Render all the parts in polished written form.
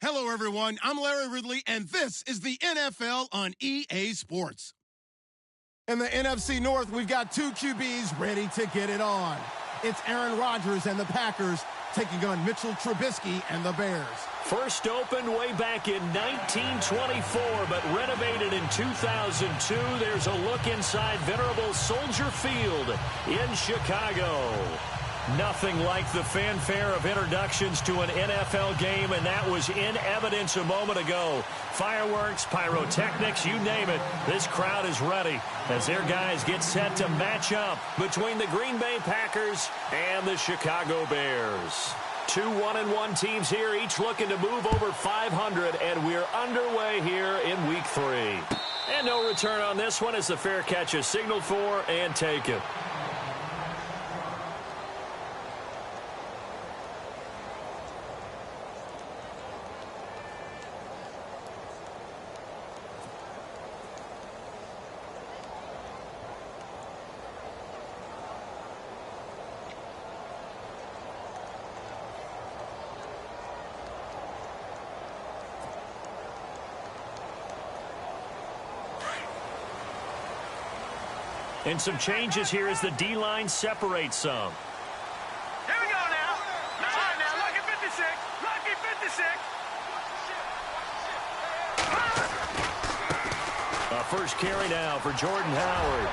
Hello, everyone. I'm Larry Ridley, and this is the NFL on EA Sports. In the NFC North, we've got two QBs ready to get it on. It's Aaron Rodgers and the Packers taking on Mitchell Trubisky and the Bears. First opened way back in 1924, but renovated in 2002. There's a look inside venerable Soldier Field in Chicago. Nothing like the fanfare of introductions to an NFL game, and that was in evidence a moment ago. Fireworks, pyrotechnics, you name it. This crowd is ready as their guys get set to match up between the Green Bay Packers and the Chicago Bears. Two 1-1 teams here, each looking to move over 500, and we're underway here in Week 3. And no return on this one as the fair catch is signaled for and taken. And some changes here as the D-line separates some. Here we go now. All right, now, lucky 56. Lucky 56. A first carry now for Jordan Howard.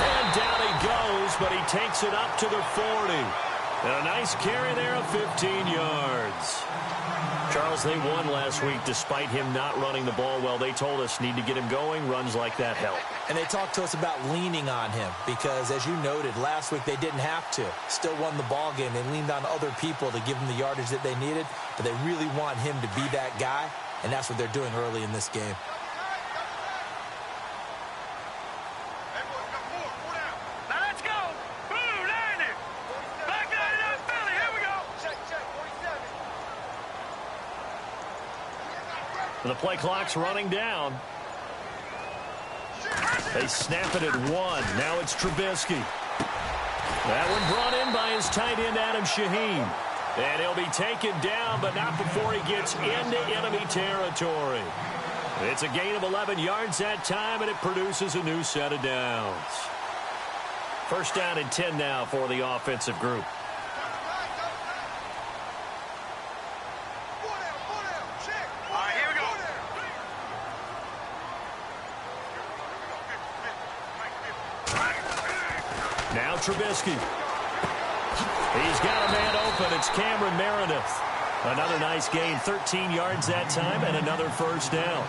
And down he goes, but he takes it up to the 40. And a nice carry there of 15 yards. Charles, they won last week despite him not running the ball well. They told us need to get him going. Runs like that help. And they talked to us about leaning on him because, as you noted, last week they didn't have to. Still won the ball game. They leaned on other people to give them the yardage that they needed, but they really want him to be that guy, and that's what they're doing early in this game. Now let's go. Boom, there it is. Back out of that Philly. Here we go. Check, 47. The play clock's running down. They snap it at 1. Now it's Trubisky. That one brought in by his tight end, Adam Shaheen. And he'll be taken down, but not before he gets into enemy territory. It's a gain of 11 yards that time, and it produces a new set of downs. First down and 10 now for the offensive group. Now Trubisky. He's got a man open. It's Cameron Meredith. Another nice gain, 13 yards that time, and another first down.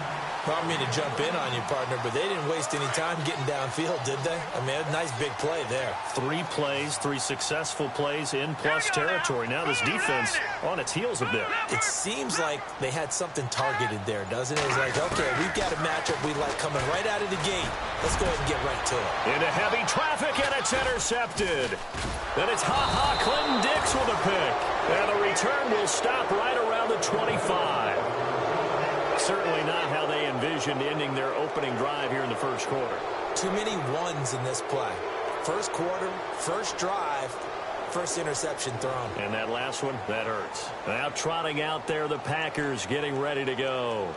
I don't mean to jump in on you, partner, but they didn't waste any time getting downfield, did they? I mean, a nice big play there. 3 plays, 3 successful plays in plus territory. Now this defense on its heels a bit. It seems like they had something targeted there, doesn't it? It's like, okay, we've got a matchup we like coming right out of the gate. Let's go ahead and get right to it. Into heavy traffic, and it's intercepted. Then it's Clinton Dix with a pick. And the return will stop right around the 25. Certainly not how they envisioned ending their opening drive here in the first quarter. Too many ones in this play. First quarter, first drive, first interception thrown. And that last one, that hurts. Now trotting out there, the Packers getting ready to go.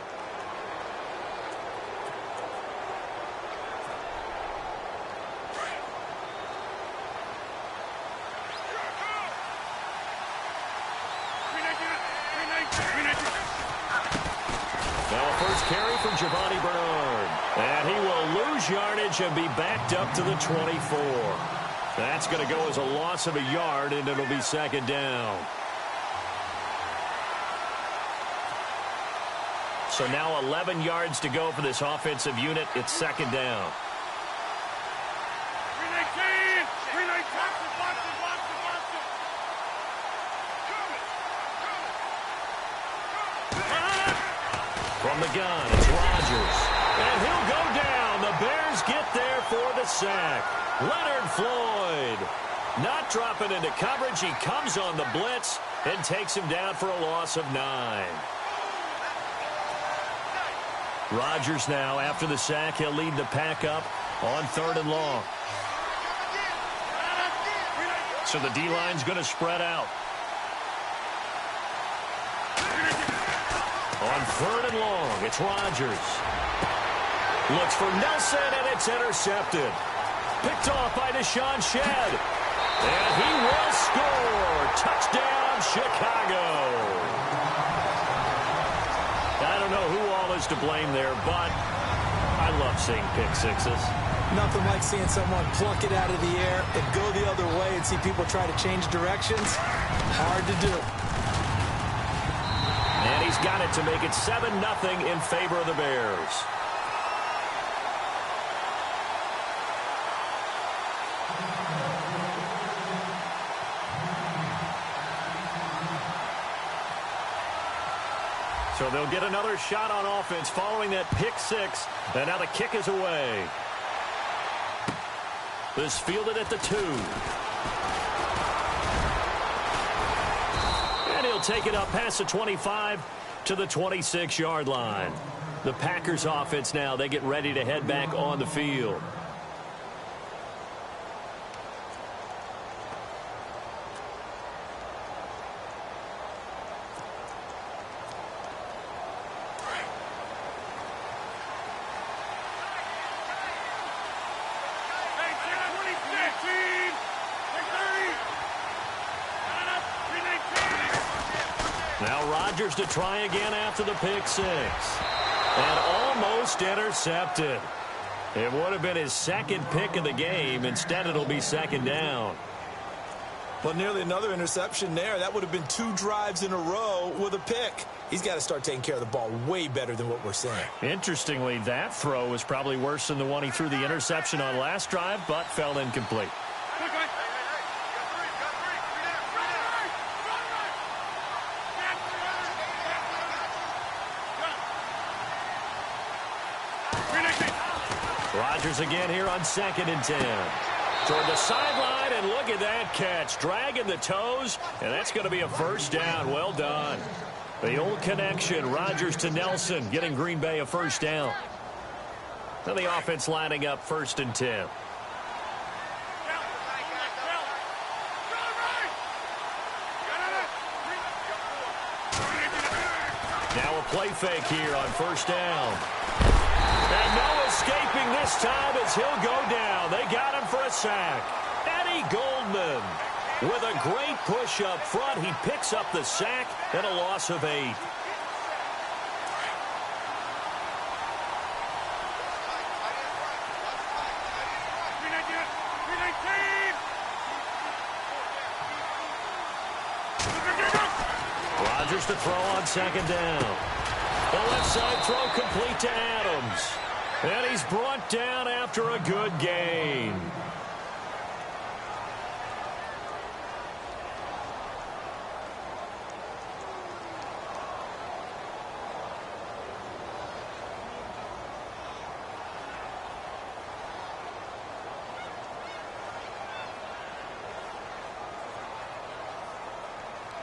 Carry from Giovanni Bernard. And he will lose yardage and be backed up to the 24. That's going to go as a loss of a yard, and it'll be second down. So now 11 yards to go for this offensive unit. It's second down. From the gun, it's Rodgers. And he'll go down. The Bears get there for the sack. Leonard Floyd not dropping into coverage. He comes on the blitz and takes him down for a loss of 9. Rodgers now, after the sack, he'll lead the pack up on 3rd and long. So the D-line's going to spread out. On 3rd and long, it's Rodgers. Looks for Nelson, and it's intercepted. Picked off by Deshaun Shedd. And he will score. Touchdown, Chicago. I don't know who all is to blame there, but I love seeing pick sixes. Nothing like seeing someone pluck it out of the air and go the other way and see people try to change directions. Hard to do. And he's got it to make it 7-0 in favor of the Bears. So they'll get another shot on offense following that pick six. And now the kick is away. This fielded at the 2. And he'll take it up past the 25 to the 26-yard line. The Packers offense now, they get ready to head back on the field. Now Rodgers to try again after the pick six. And almost intercepted. It would have been his second pick of the game. Instead, it'll be 2nd down. Well, nearly another interception there. That would have been 2 drives in a row with a pick. He's got to start taking care of the ball way better than what we're seeing. Interestingly, that throw was probably worse than the one he threw the interception on last drive, but fell incomplete. Rodgers again here on 2nd and 10. Toward the sideline, and look at that catch. Dragging the toes, and that's going to be a 1st down. Well done. The old connection, Rodgers to Nelson, getting Green Bay a 1st down. Now the offense lining up 1st and 10. Now a play fake here on 1st down. And no escaping this time as he'll go down. They got him for a sack. Eddie Goldman with a great push up front. He picks up the sack and a loss of 8. Rodgers to throw on 2nd down. The left side throw complete to Adams. And he's brought down after a good gain.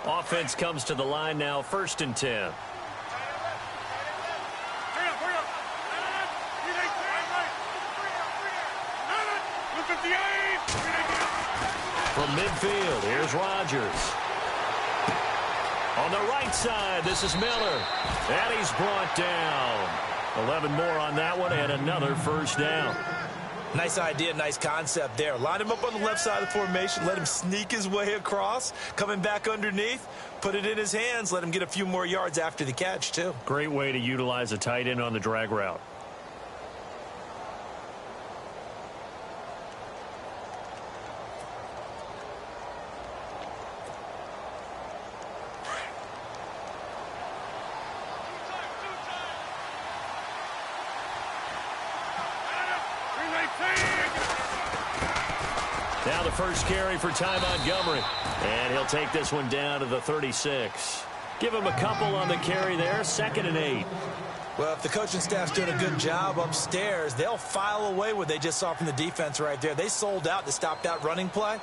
Offense comes to the line now, 1st and 10. From midfield, here's Rodgers. On the right side, this is Miller. And he's brought down. 11 more on that one, and another 1st down. Nice idea, nice concept there. Line him up on the left side of the formation, let him sneak his way across, coming back underneath, put it in his hands, let him get a few more yards after the catch, too. Great way to utilize a tight end on the drag route. Now the first carry for Ty Montgomery. And he'll take this one down to the 36. Give him a couple on the carry there. 2nd and 8. Well, if the coaching staff's doing a good job upstairs, they'll file away what they just saw from the defense right there. They sold out to stop that running play.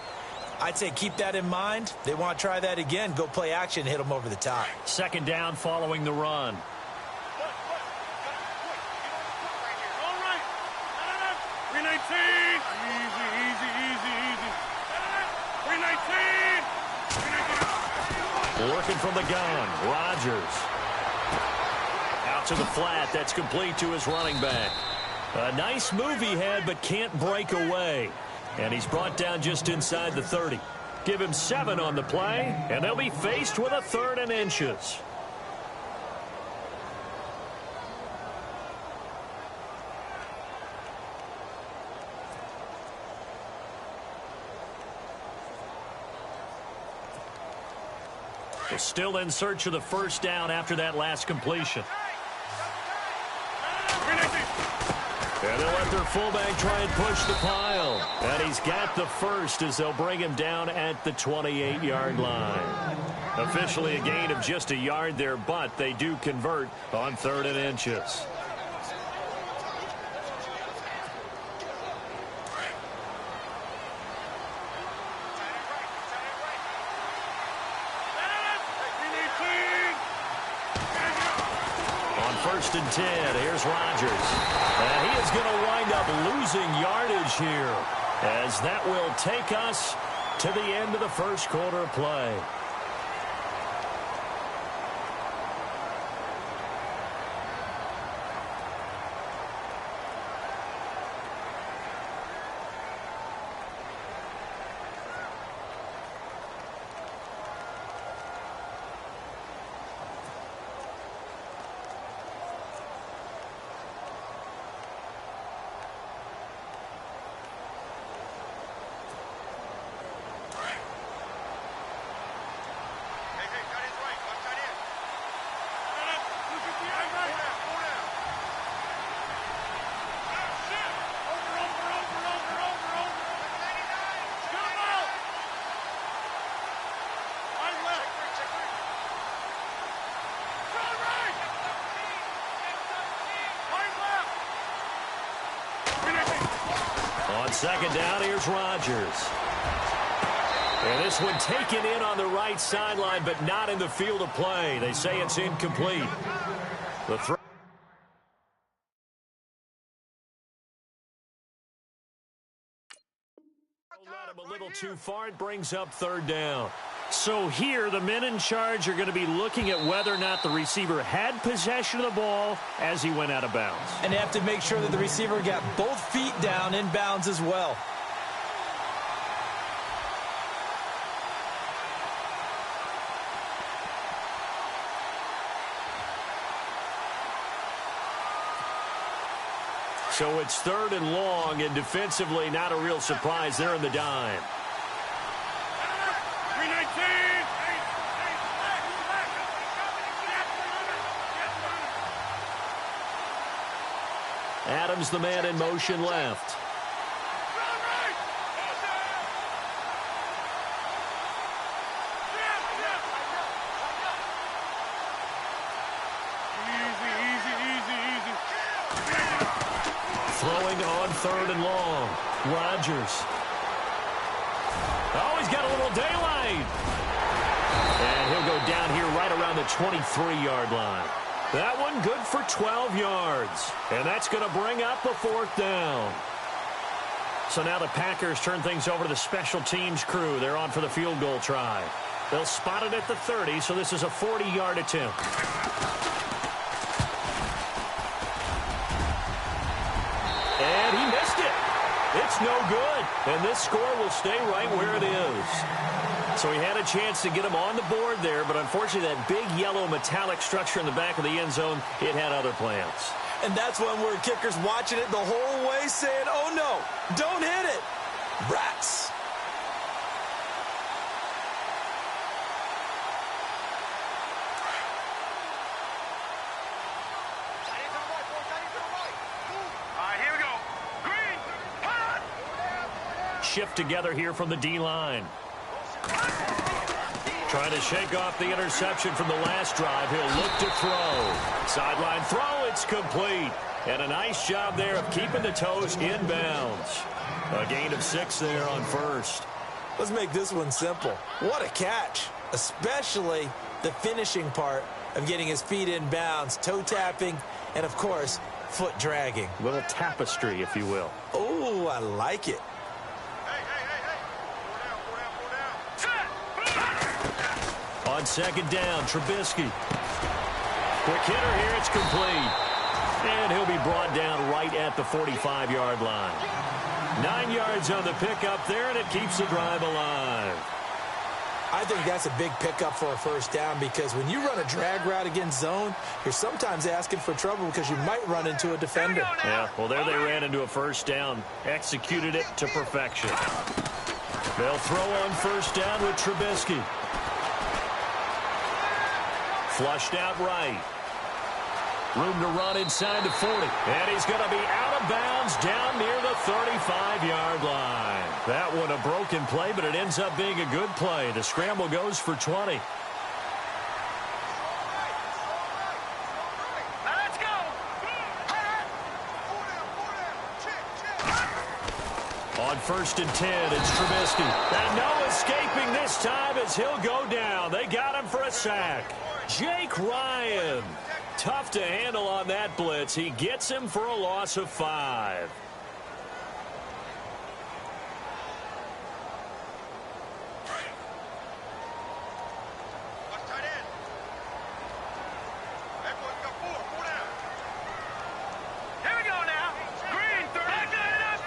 I'd say keep that in mind. They want to try that again. Go play action, hit them over the top. 2nd down following the run. Working from the gun, Rodgers. To the flat. That's complete to his running back. A nice move he had, but can't break away. And he's brought down just inside the 30. Give him 7 on the play, and they'll be faced with a 3rd and inches. They're still in search of the first down after that last completion. And they'll let their fullback try and push the pile. And he's got the first as they'll bring him down at the 28-yard line. Officially a gain of just a yard there, but they do convert on 3rd and inches. First and 10. Here's Rodgers. And he is going to wind up losing yardage here, as that will take us to the end of the first quarter of play. On second down, here's Rodgers. And this one taken in on the right sideline, but not in the field of play. They say it's incomplete. The throw. Let him a little too far. It brings up 3rd down. So here, the men in charge are going to be looking at whether or not the receiver had possession of the ball as he went out of bounds. And they have to make sure that the receiver got both feet down in bounds as well. So it's 3rd and long, and defensively not a real surprise. They're in the dime. Adams, the man in motion left. Throwing on 3rd and long. Rodgers. Oh, he's got a little daylight. And he'll go down here right around the 23-yard line. That one good for 12 yards. And that's going to bring up a 4th down. So now the Packers turn things over to the special teams crew. They're on for the field goal try. They'll spot it at the 30, so this is a 40-yard attempt. And he missed it. It's no good. And this score will stay right where it is. So he had a chance to get him on the board there, but unfortunately that big yellow metallic structure in the back of the end zone, it had other plans. And that's one where kickers watching it the whole way saying, oh no, don't hit it. Rats. Here we go. Green, hot. Shift together here from the D-line. Trying to shake off the interception from the last drive. He'll look to throw. Sideline throw, it's complete. And a nice job there of keeping the toes inbounds. A gain of 6 there on first. Let's make this one simple. What a catch, especially the finishing part of getting his feet in bounds, toe tapping, and of course, foot dragging. A little tapestry, if you will. Oh, I like it. On second down, Trubisky. Quick hitter here, it's complete. And he'll be brought down right at the 45-yard line. 9 yards on the pickup there, and it keeps the drive alive. I think that's a big pickup for a first down because when you run a drag route against zone, you're sometimes asking for trouble because you might run into a defender. Yeah, well, there they ran into a first down. Executed it to perfection. They'll throw on first down with Trubisky. Flushed out right. Room to run inside the 40. And he's going to be out of bounds down near the 35-yard line. That one a broken play, but it ends up being a good play. The scramble goes for 20. Let's go. On first and 10, it's Trubisky. And no escaping this time as he'll go down. They got him for a sack. Jake Ryan. Tough to handle on that blitz. He gets him for a loss of 5. Here we go now. Green, third. Back that up.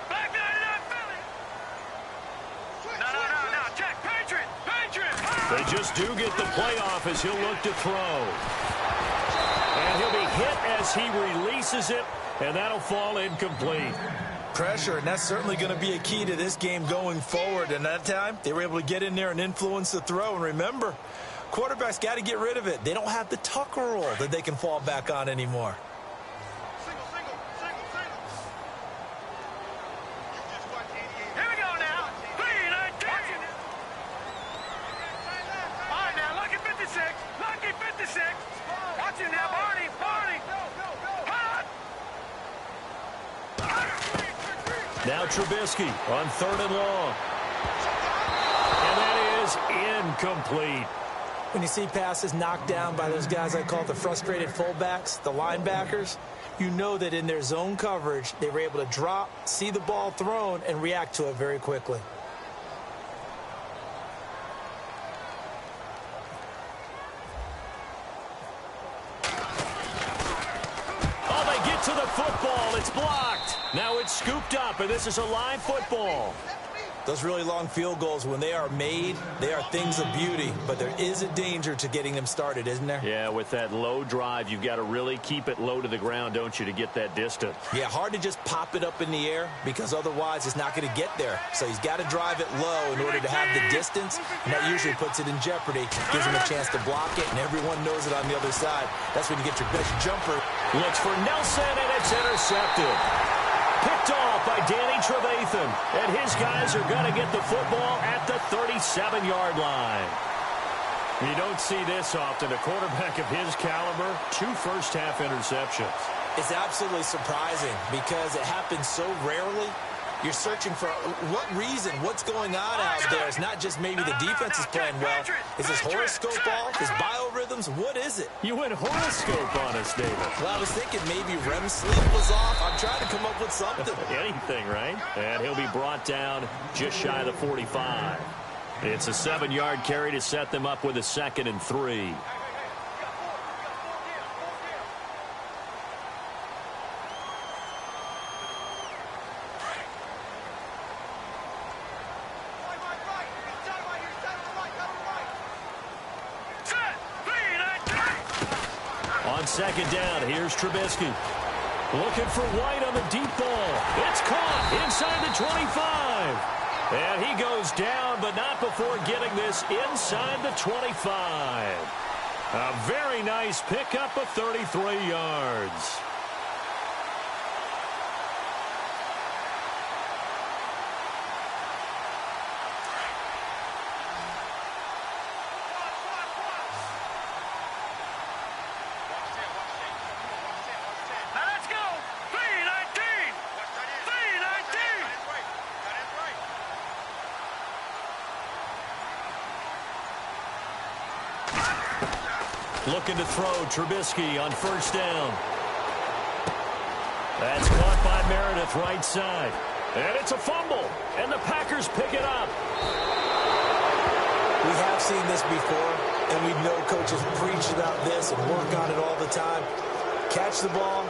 Back that up. No. Check. Patriot. They just do get the playoff as he'll look to throw. And he'll be hit as he releases it, and that'll fall incomplete. Pressure, and that's certainly going to be a key to this game going forward. And that time, they were able to get in there and influence the throw. And remember, quarterbacks got to get rid of it. They don't have the tucker roll that they can fall back on anymore. Here we go now. Green, I did. All right, now, lucky 56. Lucky 56. Watch him now, Barney. Hot. Now Trubisky on third and long. And that is incomplete. When you see passes knocked down by those guys I call the frustrated fullbacks, the linebackers, you know that in their zone coverage, they were able to drop, see the ball thrown, and react to it very quickly. Oh, they get to the football. It's blocked. Now it's scooped up, and this is a live football. Those really long field goals, when they are made, they are things of beauty. But there is a danger to getting them started, isn't there? Yeah, with that low drive, you've got to really keep it low to the ground, don't you, to get that distance. Yeah, hard to just pop it up in the air because otherwise it's not going to get there. So he's got to drive it low in order to have the distance, and that usually puts it in jeopardy, gives him a chance to block it, and everyone knows it on the other side. That's when you get your best jumper. Looks for Nelson, and it's intercepted. Picked off by Danny Trevathan, and his guys are going to get the football at the 37-yard line. You don't see this often. A quarterback of his caliber, 2 first-half interceptions. It's absolutely surprising because it happens so rarely. You're searching for what reason, what's going on out there. It's not just maybe the defense is playing well. Is his horoscope off? His biorhythms? What is it? You went horoscope on us, David. Well, I was thinking maybe REM sleep was off. I'm trying to come up with something. Anything, right? And he'll be brought down just shy of the 45. It's a 7-yard carry to set them up with a 2nd and 3. On 2nd down, here's Trubisky. Looking for White on the deep ball. It's caught inside the 25. And he goes down, but not before getting this inside the 25. A very nice pickup of 33 yards. Looking to throw Trubisky on first down. That's caught by Meredith right side. And it's a fumble. And the Packers pick it up. We have seen this before, and we know coaches preach about this and work on it all the time. Catch the ball.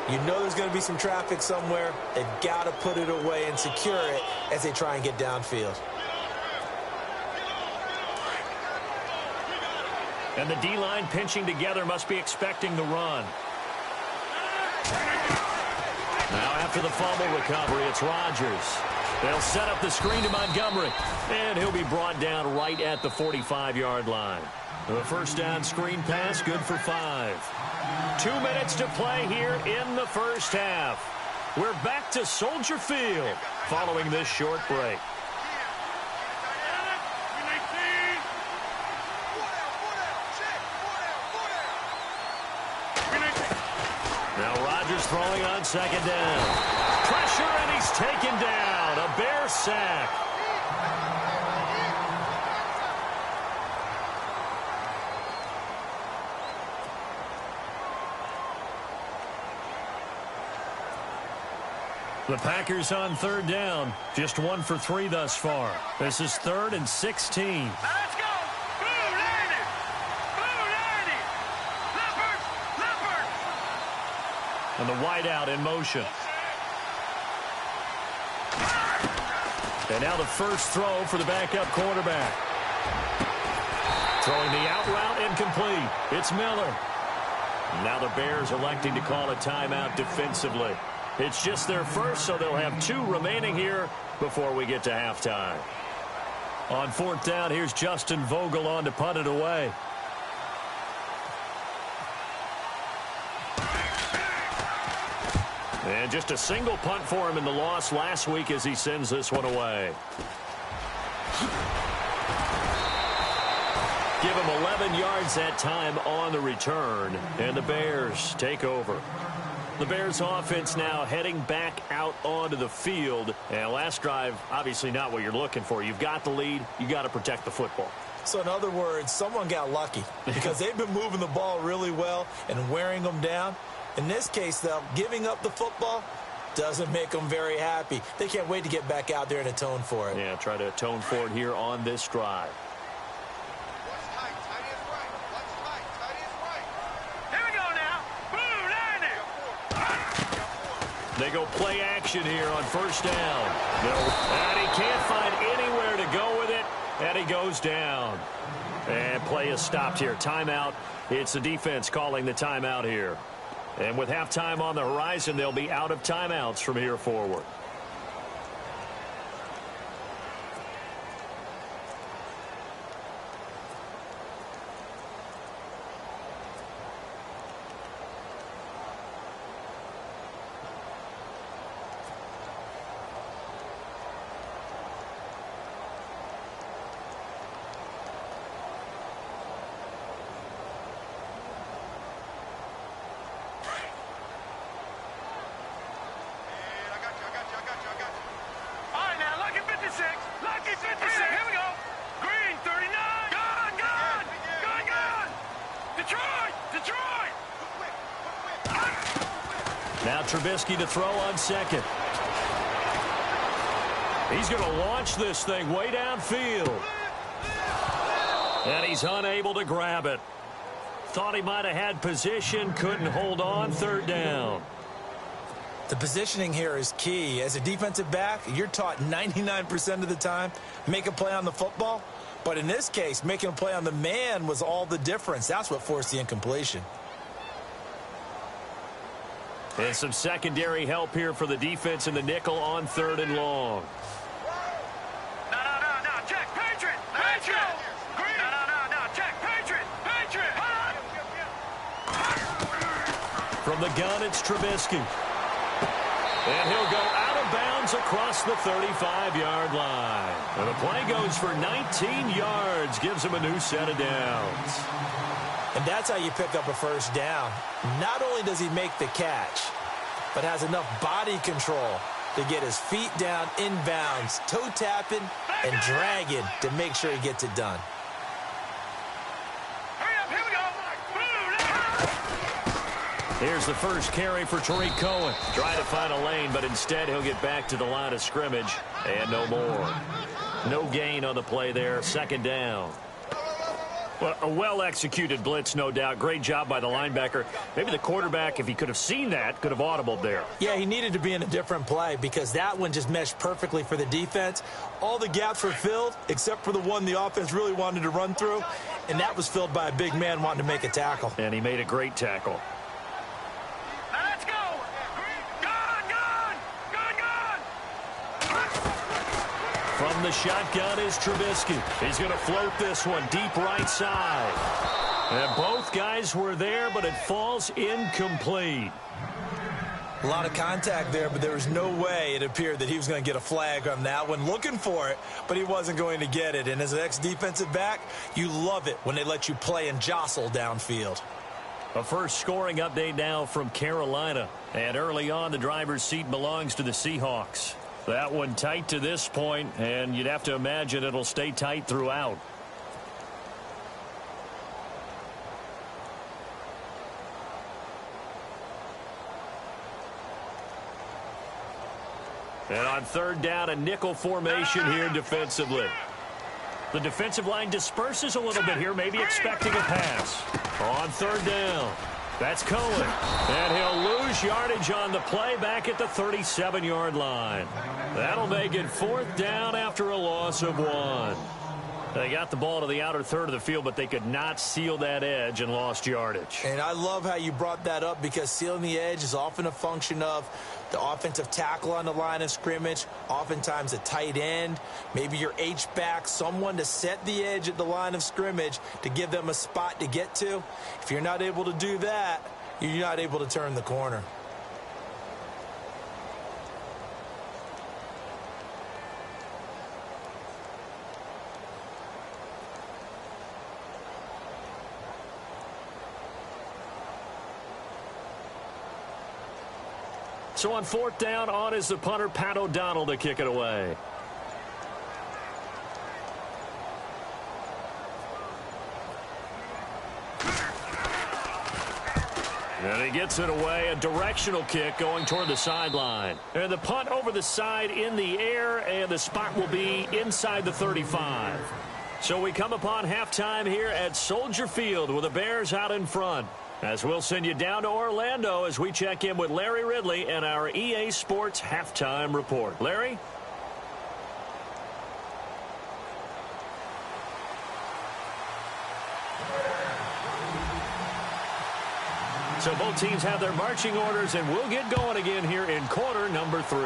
You know there's going to be some traffic somewhere. They've got to put it away and secure it as they try and get downfield. And the D-line pinching together must be expecting the run. Now after the fumble recovery, it's Rodgers. They'll set up the screen to Montgomery. And he'll be brought down right at the 45-yard line. The first down screen pass, good for 5. 2 minutes to play here in the first half. We're back to Soldier Field following this short break. Now Rodgers throwing on second down. Pressure, and he's taken down. A Bear sack. The Packers on third down. Just 1 for 3 thus far. This is 3rd and 16. Now let's go. Boo, Landy. Boo, Landy. Leopard. And the wideout in motion. And now the first throw for the backup quarterback. Throwing the out route incomplete. It's Miller. Now the Bears electing to call a timeout defensively. It's just their first, so they'll have 2 remaining here before we get to halftime. On 4th down, here's Justin Vogel on to punt it away. And just a single punt for him in the loss last week as he sends this one away. Give him 11 yards that time on the return, and the Bears take over. The Bears offense now heading back out onto the field. And last drive, obviously not what you're looking for. You've got the lead. You got to protect the football. So in other words, someone got lucky because they've been moving the ball really well and wearing them down. In this case, though, giving up the football doesn't make them very happy. They can't wait to get back out there and atone for it. Yeah, try to atone for it here on this drive. They go play action here on first down. And he can't find anywhere to go with it, and he goes down. And play is stopped here. Timeout. It's the defense calling the timeout here. And with halftime on the horizon, they'll be out of timeouts from here forward. Now Trubisky to throw on second. He's going to launch this thing way downfield. And he's unable to grab it. Thought he might have had position, couldn't hold on, third down. The positioning here is key. As a defensive back, you're taught 99% of the time, make a play on the football. But in this case, making a play on the man was all the difference. That's what forced the incompletion. And some secondary help here for the defense in the nickel on third and long. No, check, Patriot! Patriot! No, check, Patriot! Patriot! From the gun, it's Trubisky. And he'll go out of bounds across the 35-yard line. And the play goes for 19 yards, gives him a new set of downs. And that's how you pick up a first down. Not only does he make the catch, but has enough body control to get his feet down inbounds, toe tapping and dragging to make sure he gets it done. Hurry up, here we go. Here's the first carry for Tariq Cohen. Trying to find a lane, but instead he'll get back to the line of scrimmage and no more. No gain on the play there. Second down. Well, a well-executed blitz, no doubt. Great job by the linebacker. Maybe the quarterback, if he could have seen that, could have audibled there. Yeah, he needed to be in a different play because that one just meshed perfectly for the defense. All the gaps were filled except for the one the offense really wanted to run through, and that was filled by a big man wanting to make a tackle. And he made a great tackle. Now let's go. Gone. From the shotgun is Trubisky. He's going to float this one deep right side. And both guys were there, but it falls incomplete. A lot of contact there, but there was no way it appeared that he was going to get a flag on that one. Looking for it, but he wasn't going to get it. And as an ex-defensive back, you love it when they let you play and jostle downfield. A first scoring update now from Carolina. And early on, the driver's seat belongs to the Seahawks. That one tight to this point, and you'd have to imagine it'll stay tight throughout. And on third down, a nickel formation here defensively. The defensive line disperses a little bit here, maybe expecting a pass. On third down, that's Cohen. And he'll lose yardage on the play back at the 37-yard line. That'll make it fourth down after a loss of 1. They got the ball to the outer third of the field, but they could not seal that edge and lost yardage. And I love how you brought that up because sealing the edge is often a function of the offensive tackle on the line of scrimmage, oftentimes a tight end, maybe your H-back, someone to set the edge at the line of scrimmage to give them a spot to get to. If you're not able to do that, you're not able to turn the corner. So on fourth down, on is the punter, Pat O'Donnell, to kick it away. And he gets it away, a directional kick going toward the sideline. And the punt over the side in the air, and the spot will be inside the 35. So we come upon halftime here at Soldier Field with the Bears out in front. As we'll send you down to Orlando as we check in with Larry Ridley and our EA Sports Halftime Report. Larry? So both teams have their marching orders, and we'll get going again here in quarter number 3.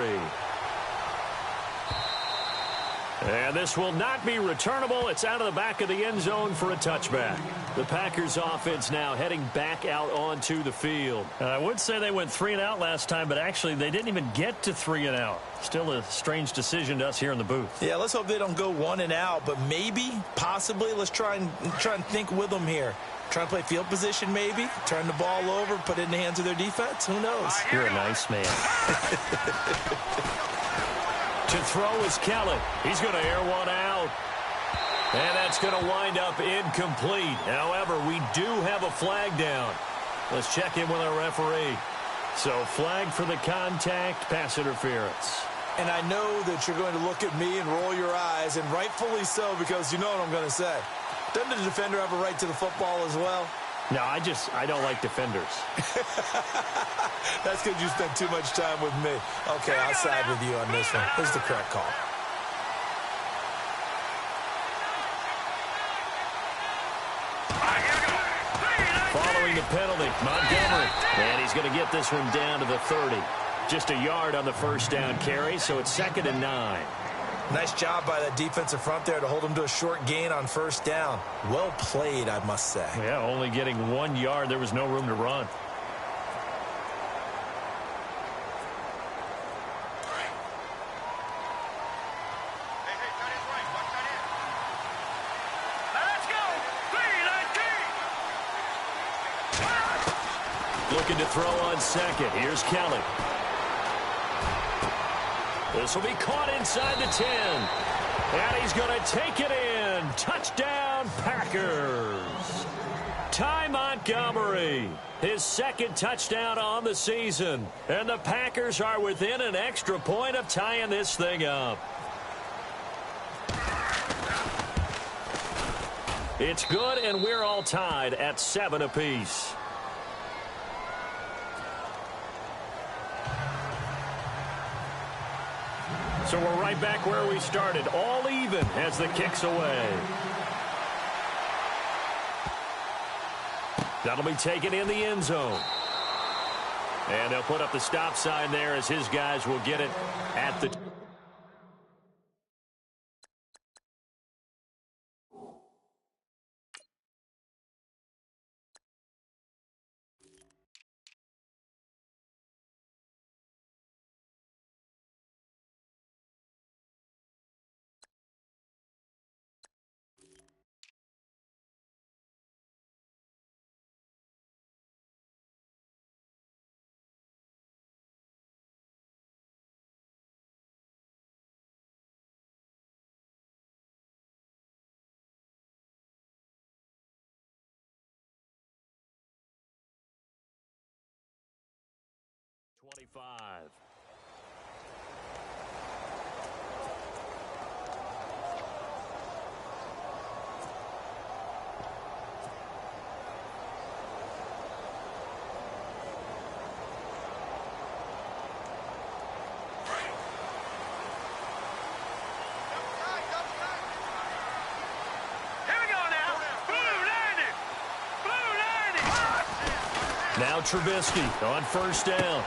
And this will not be returnable. It's out of the back of the end zone for a touchback. The Packers offense now heading back out onto the field. I would say they went 3 and out last time, but actually they didn't even get to 3 and out. Still a strange decision to us here in the booth. Yeah, let's hope they don't go 1 and out, but maybe, possibly, let's try and think with them here. Try and play field position maybe, turn the ball over, put it in the hands of their defense. Who knows? You're a nice man. To throw is Kelly. He's going to air one out. And that's going to wind up incomplete. However, we do have a flag down. Let's check in with our referee. So flag for the contact, pass interference. And I know that you're going to look at me and roll your eyes, and rightfully so, because you know what I'm going to say. Doesn't the defender have a right to the football as well? No, I don't like defenders. That's because you spent too much time with me. Okay, I'll side with you on this one. Here's the correct call. Following the penalty, Montgomery. And he's going to get this one down to the 30. Just a yard on the first down carry, so it's 2nd and 9. Nice job by that defensive front there to hold him to a short gain on first down. Well played, I must say. Yeah, only getting 1 yard. There was no room to run. Looking to throw on second. Here's Kelly. This will be caught inside the 10. And he's going to take it in. Touchdown, Packers. Ty Montgomery, his 2nd touchdown on the season. And the Packers are within an extra point of tying this thing up. It's good, and we're all tied at 7 apiece. So we're right back where we started, all even as the kick's away. That'll be taken in the end zone. And they'll put up the stop sign there as his guys will get it at the... .25. Now Trubisky on first down.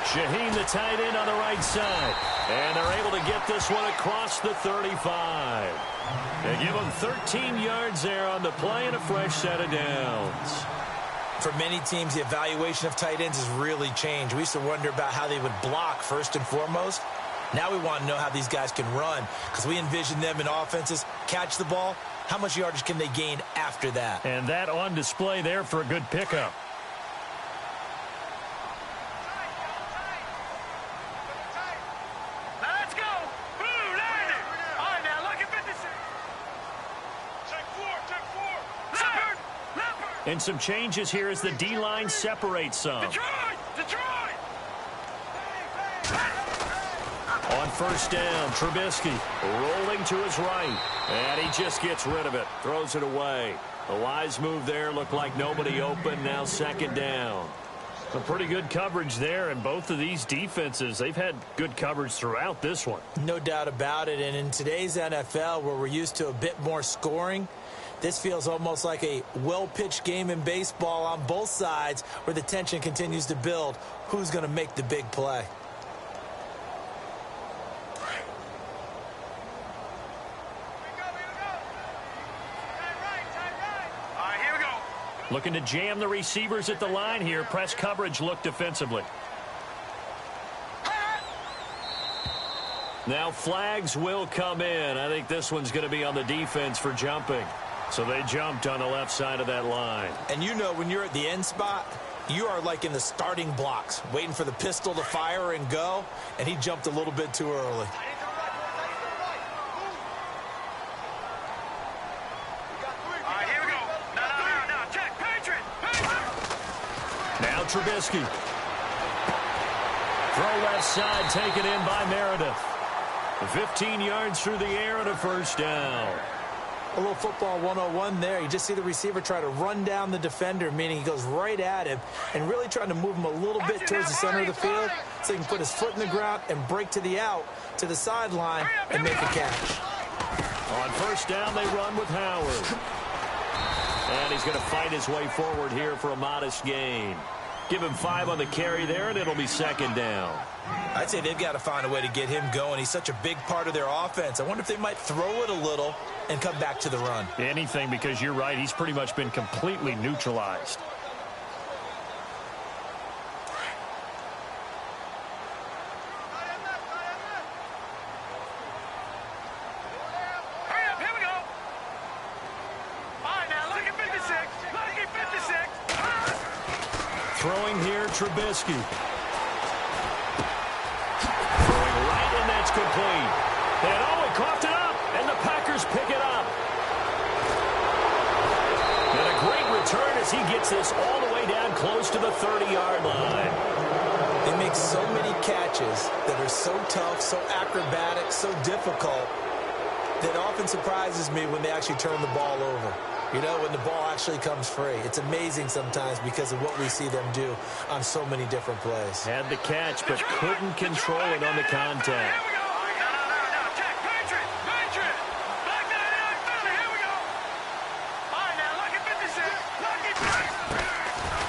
Shaheen, the tight end, on the right side. And they're able to get this one across the 35. They give him 13 yards there on the play and a fresh set of downs. For many teams, the evaluation of tight ends has really changed. We used to wonder about how they would block first and foremost. Now we want to know how these guys can run, because we envision them in offenses catch the ball. How much yardage can they gain after that? And that on display there for a good pickup. And some changes here as the D-line separates some. Detroit! On first down, Trubisky rolling to his right. And he just gets rid of it, throws it away. A wise move there, looked like nobody open, now second down. A pretty good coverage there, and both of these defenses, they've had good coverage throughout this one. No doubt about it, and in today's NFL, where we're used to a bit more scoring, this feels almost like a well-pitched game in baseball on both sides where the tension continues to build. Who's going to make the big play? Looking to jam the receivers at the line here. Press coverage look defensively. Now flags will come in. I think this one's going to be on the defense for jumping. So they jumped on the left side of that line. And you know when you're at the end spot, you are like in the starting blocks, waiting for the pistol to fire and go, and he jumped a little bit too early. Now Trubisky. Throw left side, taken in by Meredith. 15 yards through the air and a first down. A little football 101 there. You just see the receiver try to run down the defender, meaning he goes right at him and really trying to move him a little bit towards the center of the field so he can put his foot in the ground and break to the out, to the sideline, and make a catch. On first down, they run with Howard. And he's going to fight his way forward here for a modest gain. Give him 5 on the carry there, and it'll be second down. I'd say they've got to find a way to get him going. He's such a big part of their offense. I wonder if they might throw it a little and come back to the run. Anything, because you're right. He's pretty much been completely neutralized. Throwing here, Trubisky. Throwing right, and that's complete. And oh, he coughed it up, and the Packers pick it up. And a great return as he gets this all the way down close to the 30-yard line. They make so many catches that are so tough, so acrobatic, so difficult, that often surprises me when they actually turn the ball over. You know, when the ball actually comes free, it's amazing sometimes because of what we see them do on so many different plays. Had the catch, but couldn't control it on the contact.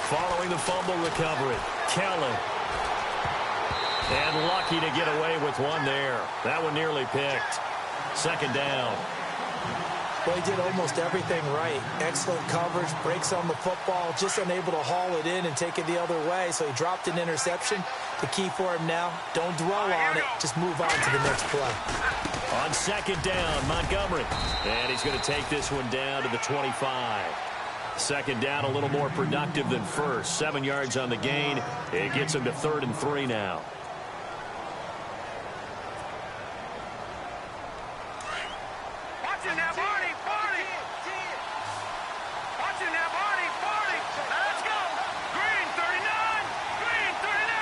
Following the fumble recovery, Kelly. And lucky to get away with one there. That one nearly picked. Second down. Well, he did almost everything right. Excellent coverage, breaks on the football, just unable to haul it in and take it the other way, so he dropped an interception. The key for him now, don't dwell on it, just move on to the next play. On second down, Montgomery. And he's going to take this one down to the 25. Second down, a little more productive than first. 7 yards on the gain. It gets him to 3rd and 3 now. Watch it now, Barney. Watch it now, Barney. Let's go. Green 39. Green 39.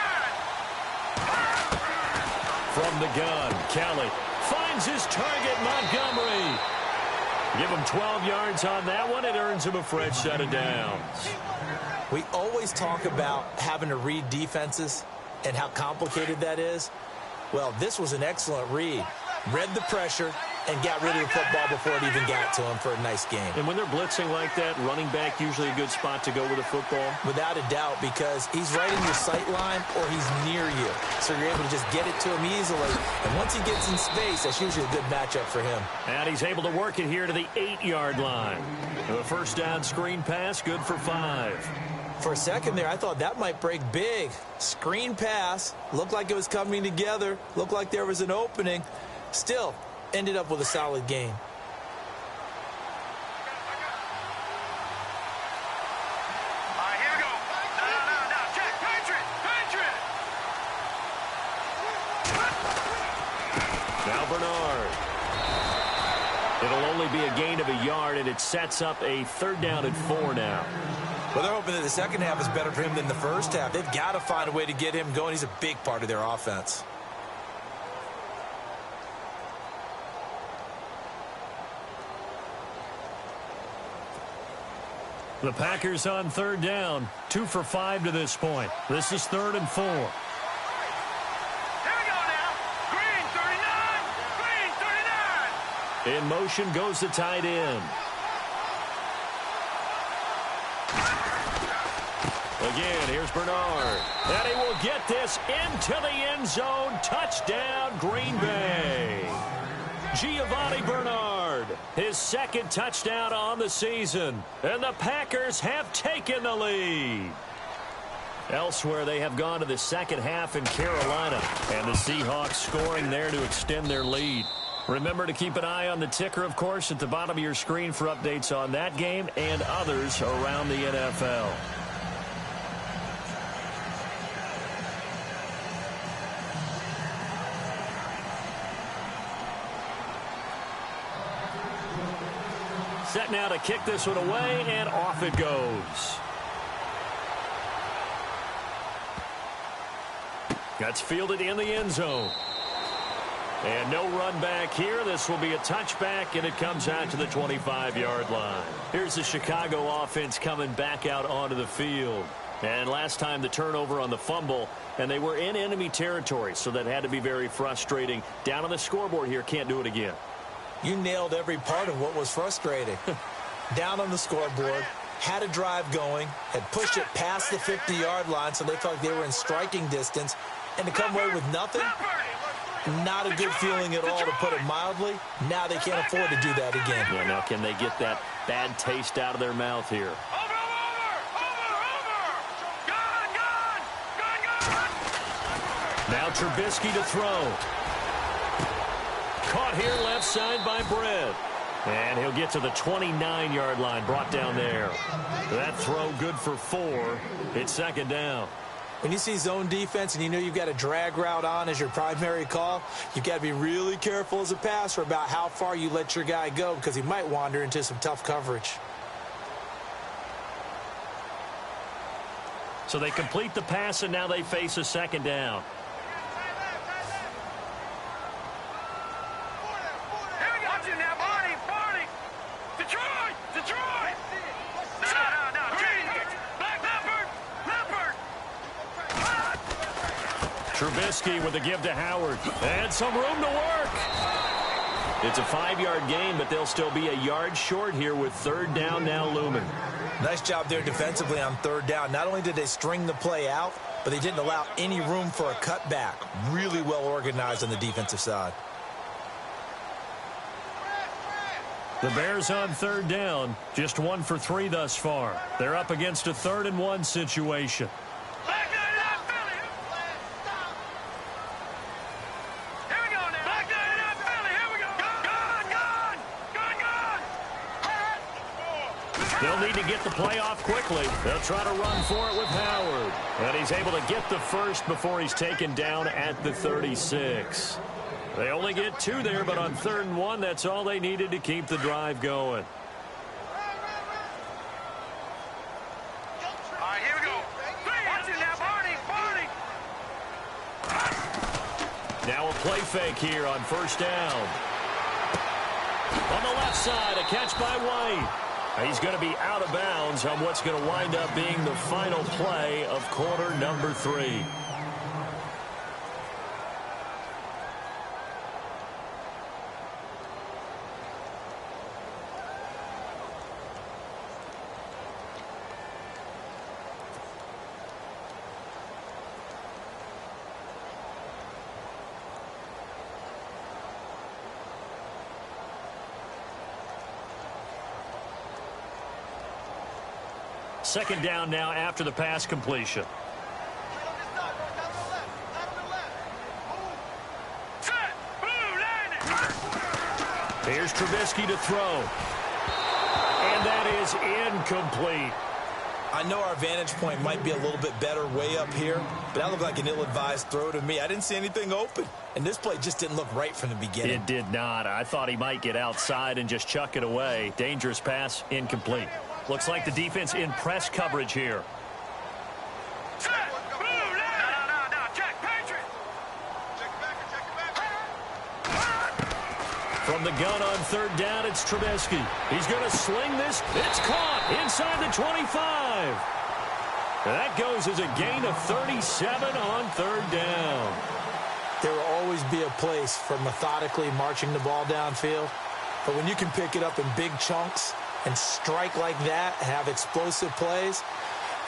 From the gun, Kelly finds his target, Montgomery. Give him 12 yards on that one. It earns him a fresh set of downs. We always talk about having to read defenses and how complicated that is. Well, this was an excellent read. Read the pressure and got rid of the football before it even got to him for a nice game. And when they're blitzing like that, running back usually a good spot to go with the football? Without a doubt, because he's right in your sight line or he's near you. So you're able to just get it to him easily. And once he gets in space, that's usually a good matchup for him. And he's able to work it here to the 8-yard line. The first down screen pass, good for 5. For a second there, I thought that might break big. Screen pass, looked like it was coming together, looked like there was an opening. Still, ended up with a solid game. All right, here we go. No. Check. Patriot. Now Bernard. It'll only be a gain of a yard, and it sets up a 3rd down and 4 now. Well, they're hoping that the second half is better for him than the first half. They've got to find a way to get him going. He's a big part of their offense. The Packers on 3rd down. 2 for 5 to this point. This is 3rd and 4. Here we go now. Green 39. Green 39. In motion goes the tight end. Again, here's Bernard. And he will get this into the end zone. Touchdown, Green Bay. Giovanni Bernard, his 2nd touchdown on the season. And the Packers have taken the lead. Elsewhere, they have gone to the second half in Carolina. And the Seahawks scoring there to extend their lead. Remember to keep an eye on the ticker, of course, at the bottom of your screen for updates on that game and others around the NFL. Set now to kick this one away, and off it goes. That's fielded in the end zone. And no run back here. This will be a touchback, and it comes out to the 25-yard line. Here's the Chicago offense coming back out onto the field. And last time the turnover on the fumble, and they were in enemy territory, so that had to be very frustrating. Down on the scoreboard here, can't do it again. You nailed every part of what was frustrating. Down on the scoreboard, had a drive going, had pushed it past the 50-yard line so they felt like they were in striking distance, and to come away with nothing, not a good feeling at all, to put it mildly. Now they can't afford to do that again. Yeah, now can they get that bad taste out of their mouth here? Over. Gone. Now Trubisky to throw. Caught here left side by Brett. And he'll get to the 29-yard line, brought down there. That throw good for 4. It's 2nd down. When you see zone defense and you know you've got a drag route on as your primary call, you've got to be really careful as a passer about how far you let your guy go, because he might wander into some tough coverage. So they complete the pass, and now they face a 2nd down. Here we go. Watch it now, Barney. Detroit. Trubisky with a give to Howard. And some room to work. It's a 5-yard gain, but they'll still be a yard short here with third down now looming. Nice job there defensively on third down. Not only did they string the play out, but they didn't allow any room for a cutback. Really well organized on the defensive side. The Bears on third down, just 1 for 3 thus far. They're up against a 3rd-and-1 situation. They'll need to get the play off quickly. They'll try to run for it with Howard. And he's able to get the first before he's taken down at the 36. They only get 2 there, but on 3rd-and-1, that's all they needed to keep the drive going. All right, here we go. Watch it now, Barney. Now a play fake here on first down. On the left side, a catch by White. He's going to be out of bounds on what's going to wind up being the final play of quarter number 3. Second down now after the pass completion. Here's Trubisky to throw. And that is incomplete. I know our vantage point might be a little bit better way up here, but that looked like an ill-advised throw to me. I didn't see anything open, and this play just didn't look right from the beginning. It did not. I thought he might get outside and just chuck it away. Dangerous pass, incomplete. Looks like the defense in press coverage here. From the gun on third down, it's Trubisky. He's going to sling this. It's caught inside the 25. That goes as a gain of 37 on third down. There will always be a place for methodically marching the ball downfield. But when you can pick it up in big chunks and strike like that, have explosive plays,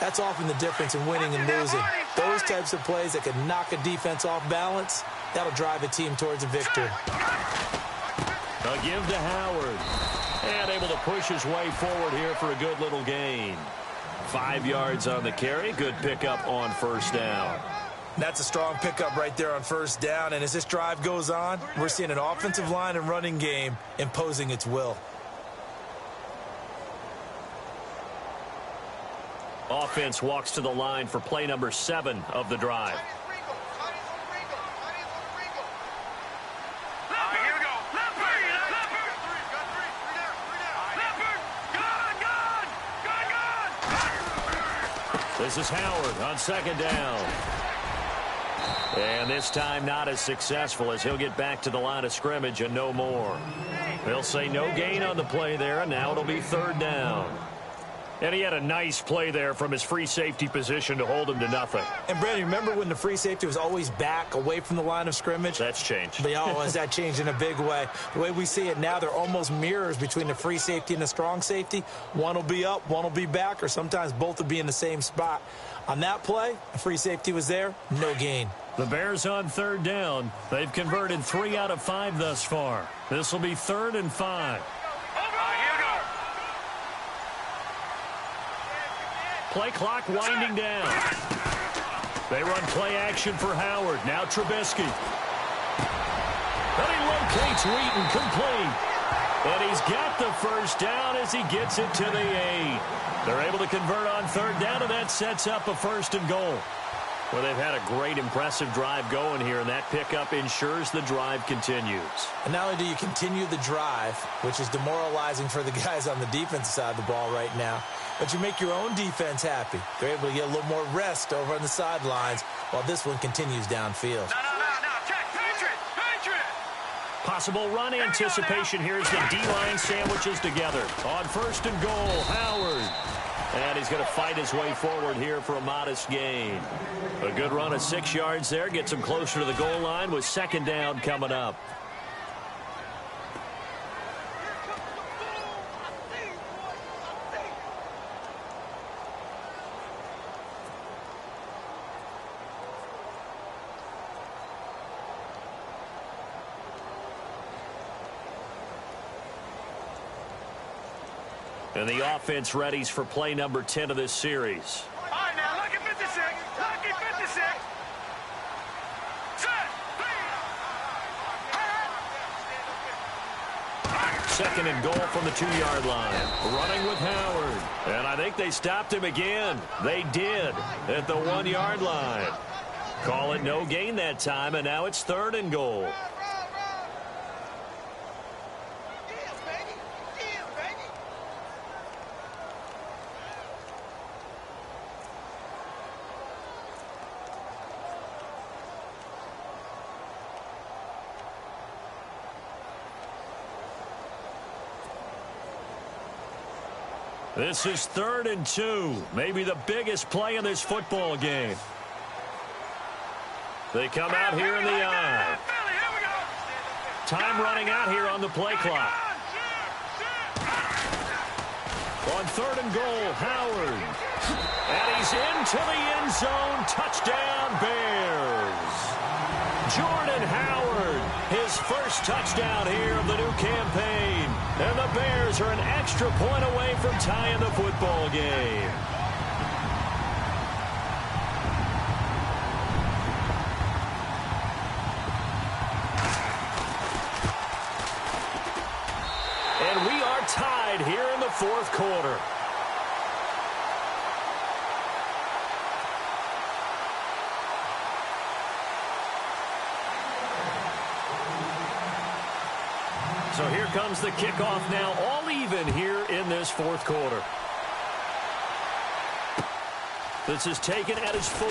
that's often the difference in winning and losing. Those types of plays that can knock a defense off balance, that'll drive a team towards a victory. A give to Howard. And able to push his way forward here for a good little gain. 5 yards on the carry. Good pickup on first down. That's a strong pickup right there on first down. And as this drive goes on, we're seeing an offensive line and running game imposing its will. Offense walks to the line for play number 7 of the drive. This is Howard on second down. And this time not as successful as he'll get back to the line of scrimmage and no more. They'll say no gain on the play there, and now it'll be third down. And he had a nice play there from his free safety position to hold him to nothing. And, Brandon, remember when the free safety was always back away from the line of scrimmage? That's changed. But, has that changed in a big way? The way we see it now, they're almost mirrors between the free safety and the strong safety. One will be up, one will be back, or sometimes both will be in the same spot. On that play, the free safety was there, no gain. The Bears on third down. They've converted 3 out of 5 thus far. This will be 3rd and 5. Play clock winding down. They run play action for Howard. Now Trubisky. And he locates Wheaton complete. And he's got the first down as he gets it to the 8. They're able to convert on third down, and that sets up a 1st and goal. Well, they've had a great, impressive drive going here, and that pickup ensures the drive continues. And not only do you continue the drive, which is demoralizing for the guys on the defensive side of the ball right now, but you make your own defense happy. They're able to get a little more rest over on the sidelines while this one continues downfield. Check, Patriot! Possible run anticipation here as the D-line sandwiches together. On 1st and goal, Howard. And And he's going to fight his way forward here for a modest gain. A good run of 6 yards there. Gets him closer to the goal line with second down coming up. And the offense readies for play number 10 of this series. All right, now, look at 56. Look at 56. Set. Second and goal from the 2-yard line. Running with Howard. And I think they stopped him again. They did at the 1-yard line. Call it no gain that time, and now it's third and goal. This is 3rd and 2. Maybe the biggest play in this football game. They come out here in the eye. Time running out here on the play clock. On 3rd and goal, Howard. And he's into the end zone. Touchdown, Bears. Jordan Howard, his first touchdown here of the new campaign. And the Bears are an extra point away from tying the football game. And we are tied here in the 4th quarter. So here comes the kickoff now, all even here in this 4th quarter. This is taken at his 4.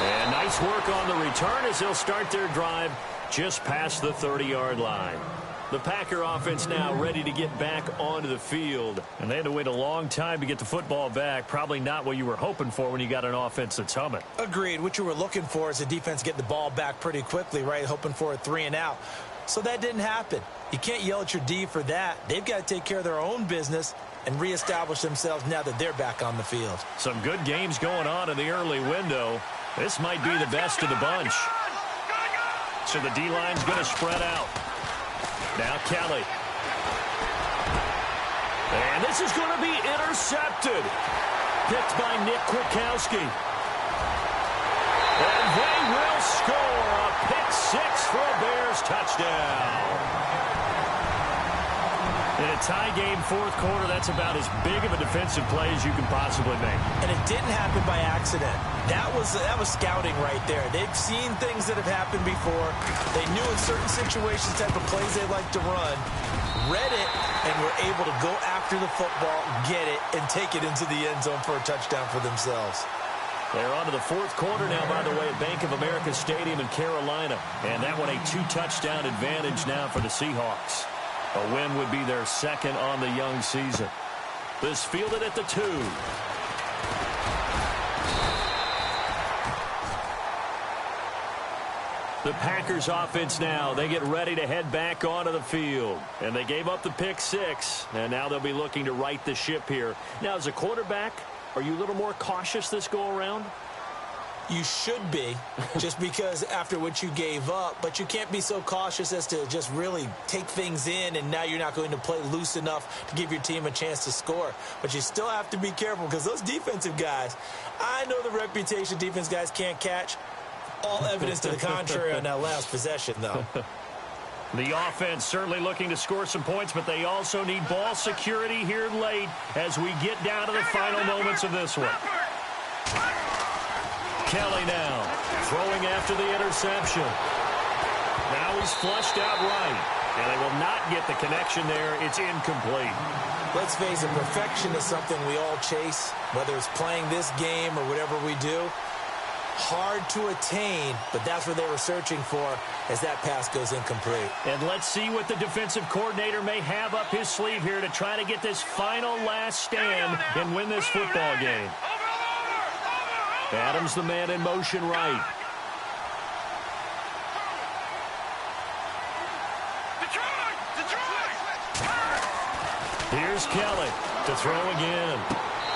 And nice work on the return as they'll start their drive just past the 30-yard line. The Packer offense now ready to get back onto the field. And they had to wait a long time to get the football back. Probably not what you were hoping for when you got an offense that's humming. Agreed. What you were looking for is the defense getting the ball back pretty quickly, right? Hoping for a 3 and out. So that didn't happen. You can't yell at your D for that. They've got to take care of their own business and reestablish themselves now that they're back on the field. Some good games going on in the early window. This might be the best of the bunch. So the D-line's going to spread out. Now Kelly. And this is going to be intercepted. Picked by Nick Kwiatkowski. And they will score a pick-6 for a Bears touchdown. In a tie game, 4th quarter, that's about as big of a defensive play as you can possibly make. And it didn't happen by accident. That was scouting right there. They've seen things that have happened before. They knew in certain situations type of plays they like to run, read it, and were able to go after the football, get it, and take it into the end zone for a touchdown for themselves. They're on to the 4th quarter now, by the way, at Bank of America Stadium in Carolina. And that one a 2-touchdown advantage now for the Seahawks. A win would be their 2nd on the young season. This fielded at the 2. The Packers offense now, they get ready to head back onto the field. And they gave up the pick-6, and now they'll be looking to right the ship here. Now, as a quarterback, are you a little more cautious this go-around? You should be, just because after what you gave up, but you can't be so cautious as to just really take things in, and now you're not going to play loose enough to give your team a chance to score. But you still have to be careful because those defensive guys, I know the reputation defense guys can't catch. All evidence to the contrary on that last possession, though. The offense certainly looking to score some points, but they also need ball security here late as we get down to the final moments of this one. Kelly now throwing after the interception. Now he's flushed out right, and they will not get the connection there. It's incomplete. Let's face it, perfection is something we all chase, whether it's playing this game or whatever we do. Hard to attain, but that's what they were searching for as that pass goes incomplete. And let's see what the defensive coordinator may have up his sleeve here to try to get this final last stand and win this football game. Adams the man in motion right. Here's Kelly to throw again.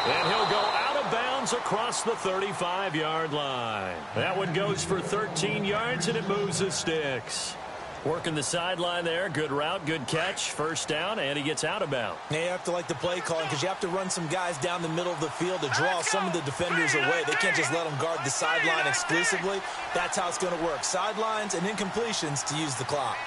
And he'll go out of bounds across the 35-yard line. That one goes for 13 yards, and it moves the sticks. Working the sideline there. Good route, good catch. First down, and he gets out of bounds. Now you have to like the play calling because you have to run some guys down the middle of the field to draw some of the defenders away. They can't just let them guard the sideline exclusively. That's how it's going to work. Sidelines and incompletions to use the clock.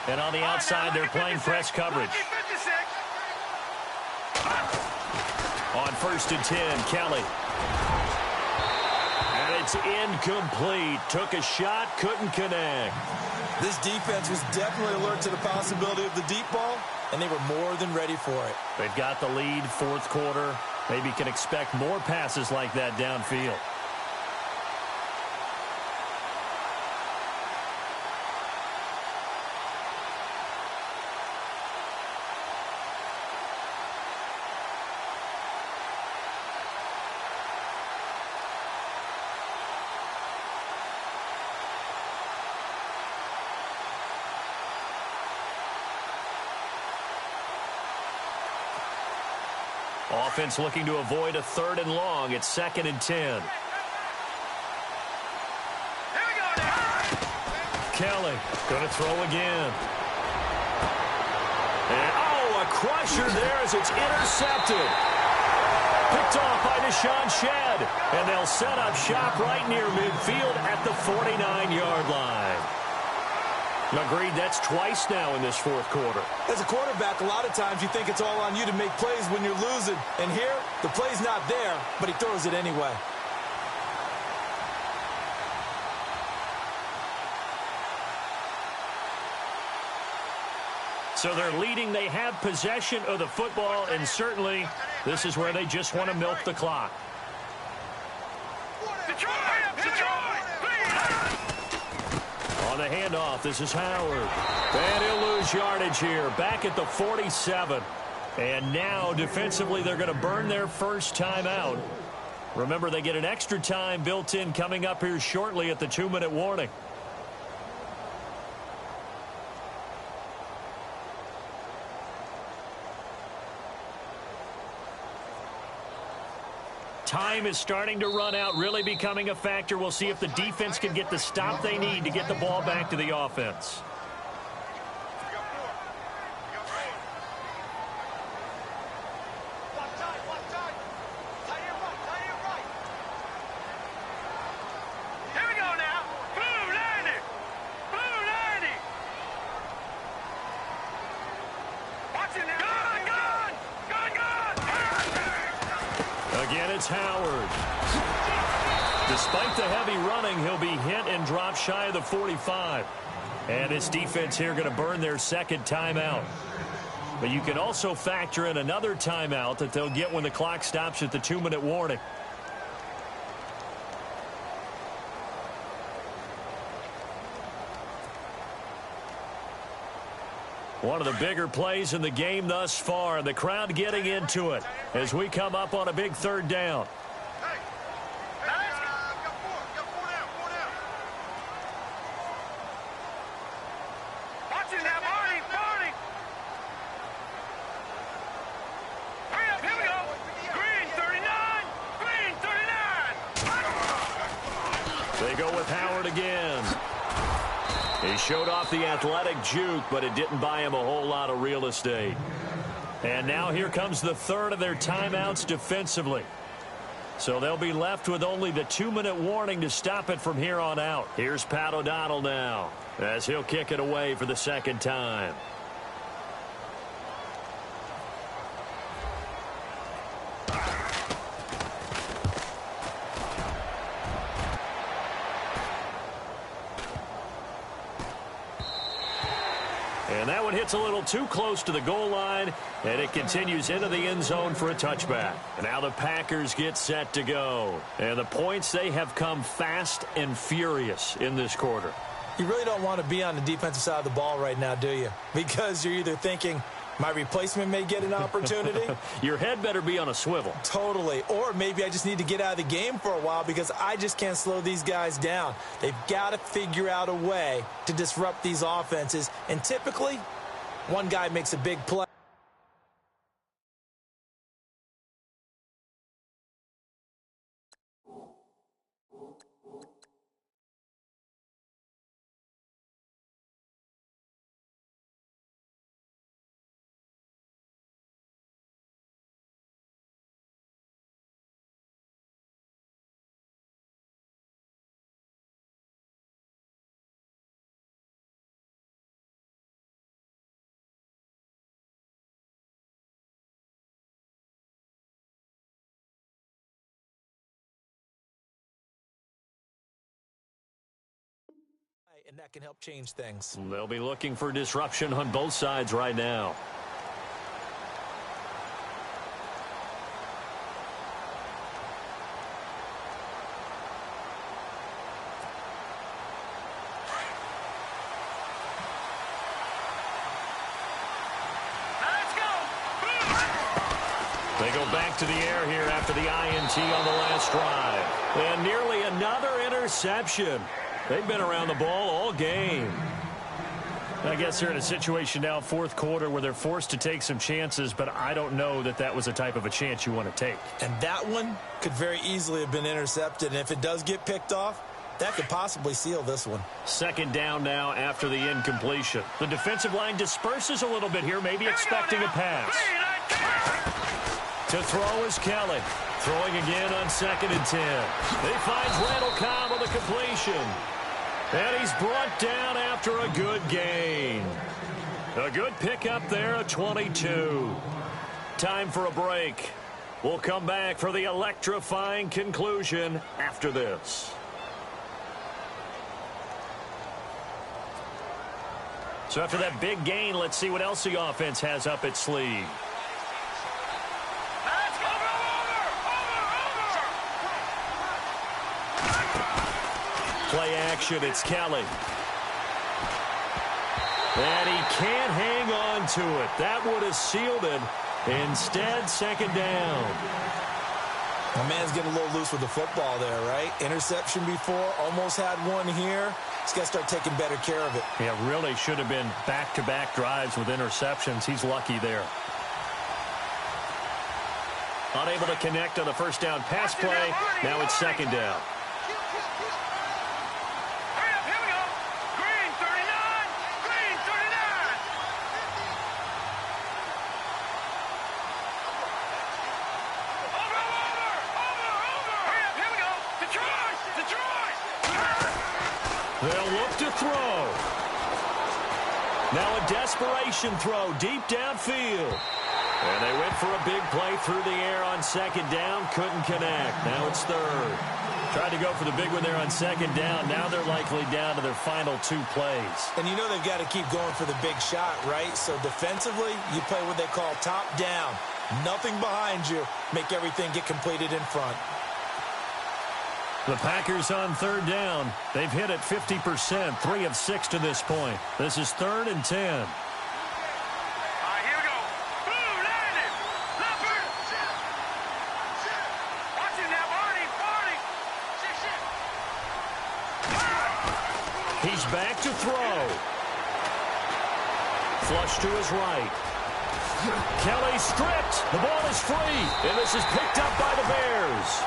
And on the outside, they're playing press coverage. On 1st and 10, Kelly. And it's incomplete. Took a shot, couldn't connect. This defense was definitely alert to the possibility of the deep ball, and they were more than ready for it. They've got the lead, 4th quarter. Maybe can expect more passes like that downfield. Offense looking to avoid a 3rd and long. It's 2nd and 10. Here we go now. Kelly going to throw again. And, oh, a crusher there as it's intercepted. Picked off by Deshaun Shedd. And they'll set up shop right near midfield at the 49-yard line. Agreed, that's twice now in this 4th quarter. As a quarterback, a lot of times you think it's all on you to make plays when you're losing. And here, the play's not there, but he throws it anyway. So they're leading. They have possession of the football, and certainly this is where they just want to milk the clock. On the handoff, this is Howard. And he'll lose yardage here. Back at the 47. And now, defensively, they're going to burn their first timeout. Remember, they get an extra time built in coming up here shortly at the 2-minute warning. Time is starting to run out, really becoming a factor. We'll see if the defense can get the stop they need to get the ball back to the offense. Here we go now. Blue 90. Blue 90. Watch it now. Again, it's Howard. Despite the heavy running, he'll be hit and drop shy of the 45. And this defense here going to burn their second timeout. But you can also factor in another timeout that they'll get when the clock stops at the 2-minute warning. One of the bigger plays in the game thus far. The crowd getting into it as we come up on a big 3rd down. Watch it now, Barney. Barney. Hurry up, here we go. Green 39. Green 39. They go with Howard again. He showed off the athletic juke, but it didn't buy him a whole lot of real estate. And now here comes the 3rd of their timeouts defensively. So they'll be left with only the 2-minute warning to stop it from here on out. Here's Pat O'Donnell now as he'll kick it away for the 2nd time. And that one hits a little too close to the goal line, and it continues into the end zone for a touchback. And now the Packers get set to go. And the points, they have come fast and furious in this quarter. You really don't want to be on the defensive side of the ball right now, do you? Because you're either thinking, my replacement may get an opportunity. Your head better be on a swivel. Totally. Or maybe I just need to get out of the game for a while because I just can't slow these guys down. They've got to figure out a way to disrupt these offenses. And typically, one guy makes a big play. And that can help change things. They'll be looking for disruption on both sides right now. They go back to the air here after the INT on the last drive. And nearly another interception. They've been around the ball all game. I guess they're in a situation now, fourth quarter, where they're forced to take some chances, but I don't know that that was the type of a chance you want to take. And that one could very easily have been intercepted. And if it does get picked off, that could possibly seal this one. Second down now after the incompletion. The defensive line disperses a little bit here, maybe expecting a pass. To throw is Kelly. Throwing again on 2nd and 10. He finds Randall Cobb on the completion. And he's brought down after a good gain. A good pickup there at 22. Time for a break. We'll come back for the electrifying conclusion after this. So after that big gain, let's see what else the offense has up its sleeve. Play action, it's Kelly. And he can't hang on to it. That would have sealed it. Instead, second down. My man's getting a little loose with the football there, right? Interception before, almost had one here. He's got to start taking better care of it. Yeah, really should have been back-to-back drives with interceptions. He's lucky there. Unable to connect on the first down pass play. Now it's second down. They'll look to throw. Now a desperation throw deep downfield. And they went for a big play through the air on second down. Couldn't connect. Now it's third. Tried to go for the big one there on second down. Now they're likely down to their final 2 plays. And you know they've got to keep going for the big shot, right? So defensively, you play what they call top down. Nothing behind you. Make everything get completed in front. The Packers on third down. They've hit it 50%, 3 of 6 to this point. This is 3rd and 10. Here we go. Boom, landed. Leopard. Watch it now, Barney. He's back to throw. Flush to his right. Kelly stripped. The ball is free. And this is picked up by the Bears.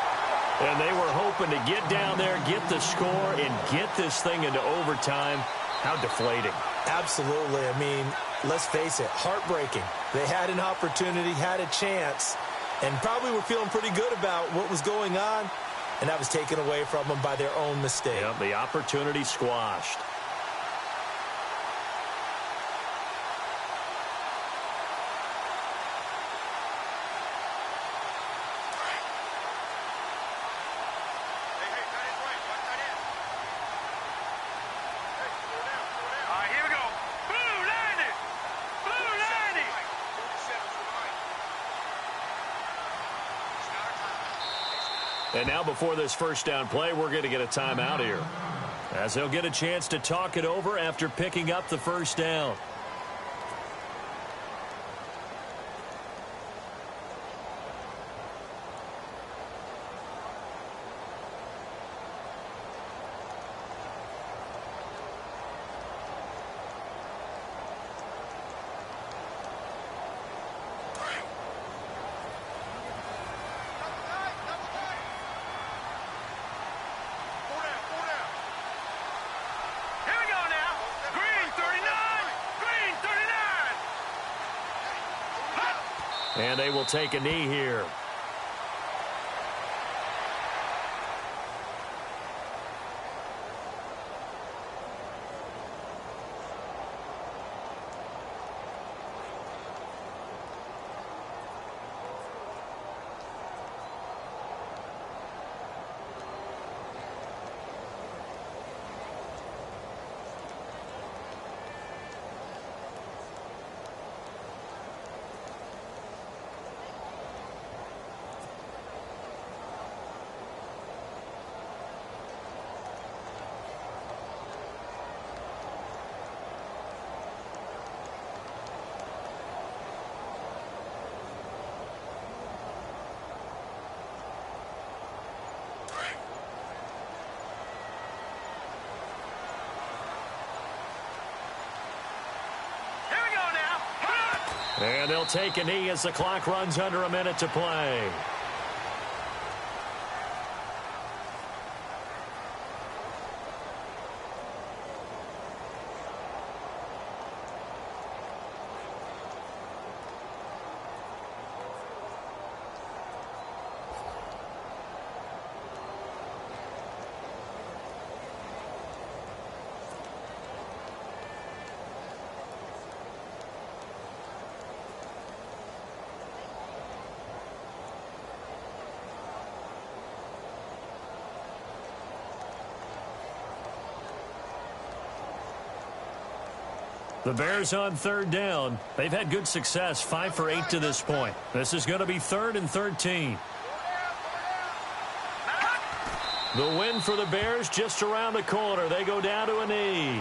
And they were hoping to get down there, get the score, and get this thing into overtime. How deflating. Absolutely. I mean, let's face it, heartbreaking. They had an opportunity, had a chance, and probably were feeling pretty good about what was going on, and that was taken away from them by their own mistake. Yep, the opportunity squashed. And now before this first down play, we're going to get a timeout here, as they'll get a chance to talk it over after picking up the first down. And they will take a knee here. And they'll take a knee as the clock runs under a minute to play. The Bears on third down. They've had good success, 5 for 8 to this point. This is going to be 3rd and 13. The win for the Bears just around the corner. They go down to a knee.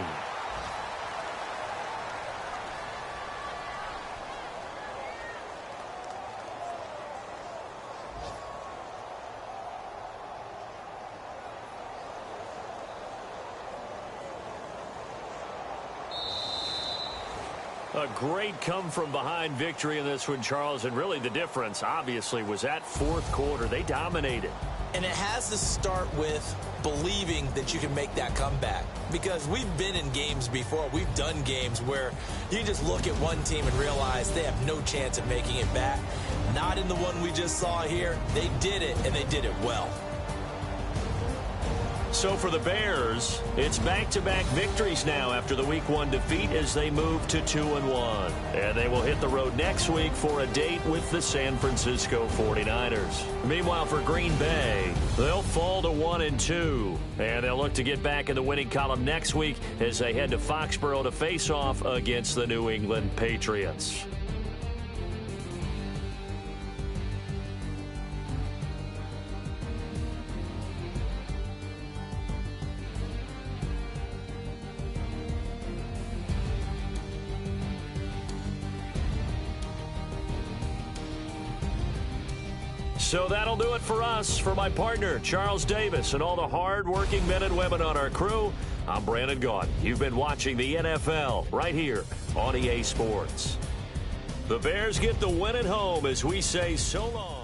A great come-from-behind victory in this one, Charles, and really the difference, obviously, was that fourth quarter. They dominated. And it has to start with believing that you can make that comeback, because we've been in games before. We've done games where you just look at one team and realize they have no chance of making it back. Not in the one we just saw here. They did it, and they did it well. So for the Bears, it's back-to-back victories now after the Week 1 defeat as they move to 2-1. And they will hit the road next week for a date with the San Francisco 49ers. Meanwhile, for Green Bay, they'll fall to 1-2. And they'll look to get back in the winning column next week as they head to Foxborough to face off against the New England Patriots. So that'll do it for us. For my partner, Charles Davis, and all the hard-working men and women on our crew, I'm Brandon Gaudin. You've been watching the NFL right here on EA Sports. The Bears get the win at home as we say so long.